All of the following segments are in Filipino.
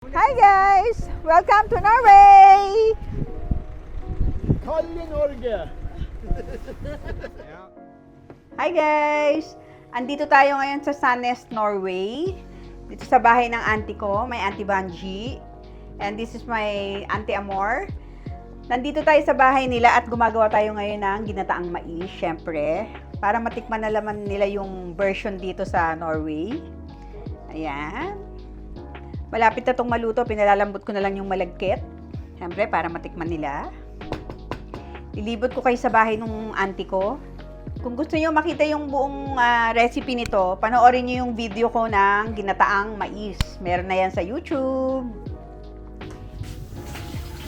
Hi guys! Welcome to Norway! Kalle Norge! Hi guys! Andito tayo ngayon sa Sandnes, Norway. Dito sa bahay ng auntie ko, may Auntie Banji. And this is my Auntie Amor. Nandito tayo sa bahay nila at gumagawa tayo ngayon ng ginataang mais, syempre. Para matikman na naman nila yung version dito sa Norway. Ayan. Malapit na itong maluto, pinalalambot ko na lang yung malagkit. Siyempre, para matikman nila. Ilibot ko kayo sa bahay ng auntie ko. Kung gusto niyo makita yung buong recipe nito, panoorin niyo yung video ko ng ginataang mais. Meron na yan sa YouTube.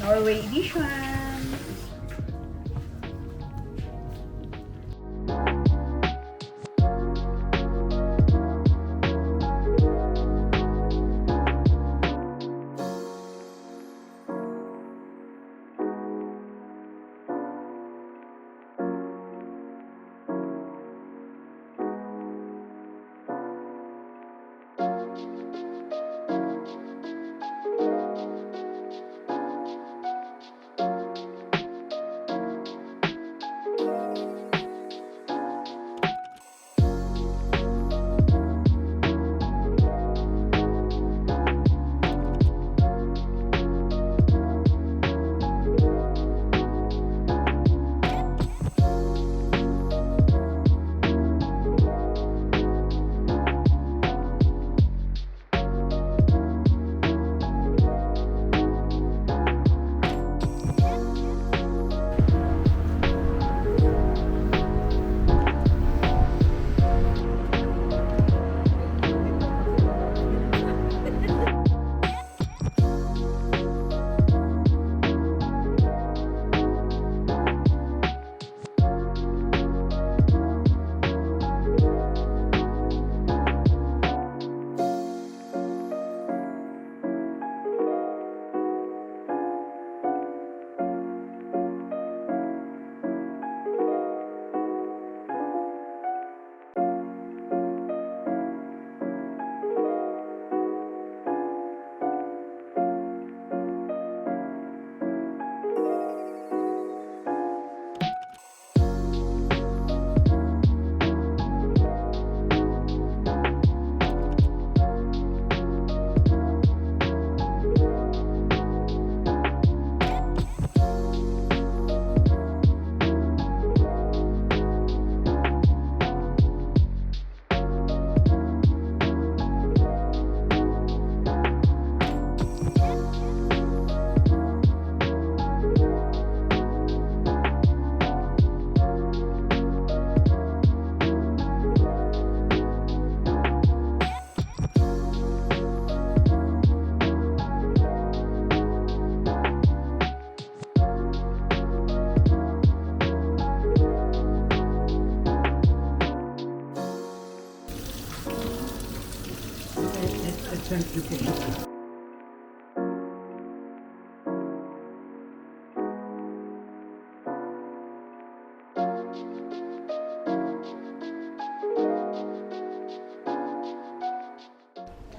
Norway edition.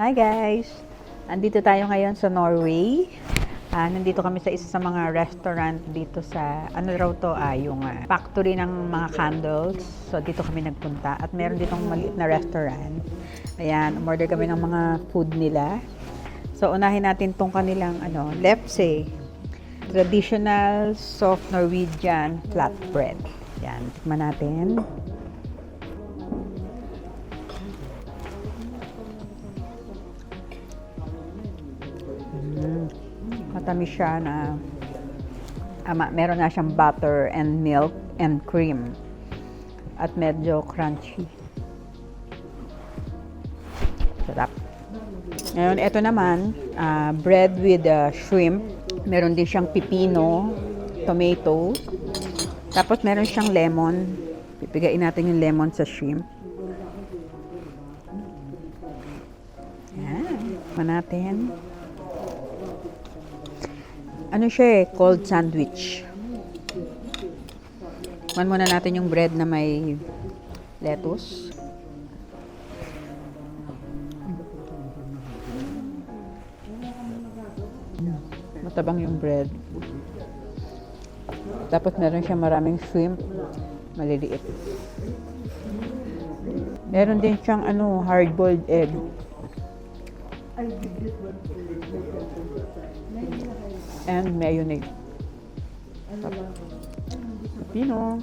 Hi guys! Andito tayo ngayon sa Norway. Nandito kami sa isa sa mga restaurant dito sa, ano raw to, yung factory ng mga candles. So dito kami nagpunta at meron ditong maliit na restaurant. Ayan, umorder kami ng mga food nila. So unahin natin tong kanilang lepse, traditional soft Norwegian flatbread. Yan, tikman natin. Matamis siya na meron na siyang butter and milk and cream at medyo crunchy. Sarap. Ngayon, ito naman, bread with shrimp. Meron din siyang pipino, tomato. Tapos meron siyang lemon. Pipigain natin yung lemon sa shrimp. Yan. Tikman natin. Ano siya cold sandwich. Tikman muna natin yung bread na may lettuce. Matabang yung bread. Tapos meron siya maraming shrimp. Maliliit. Meron din siyang hard-boiled egg. And mayonnaise. Pino.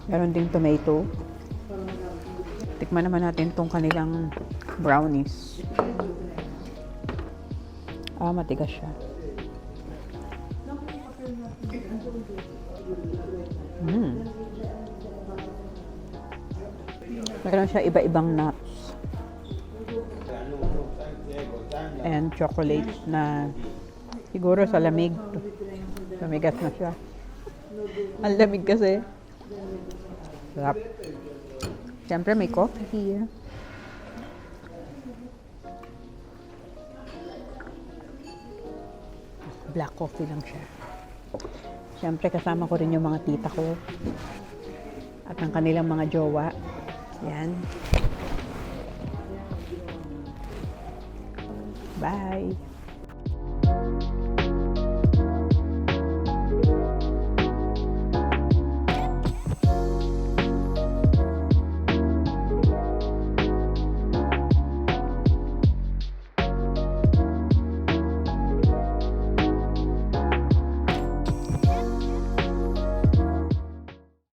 Meron ding tomato. Tikman naman natin tong kanilang brownies. Matigas siya. Meron siya iba-ibang nuts. And chocolate na siguro sa lamig. Mamigas na siya. Ang lamig kasi. Sarap. Siyempre may coffee. Black coffee lang siya. Siyempre kasama ko rin yung mga tita ko. At ang kanilang mga jowa. Yan. Bye!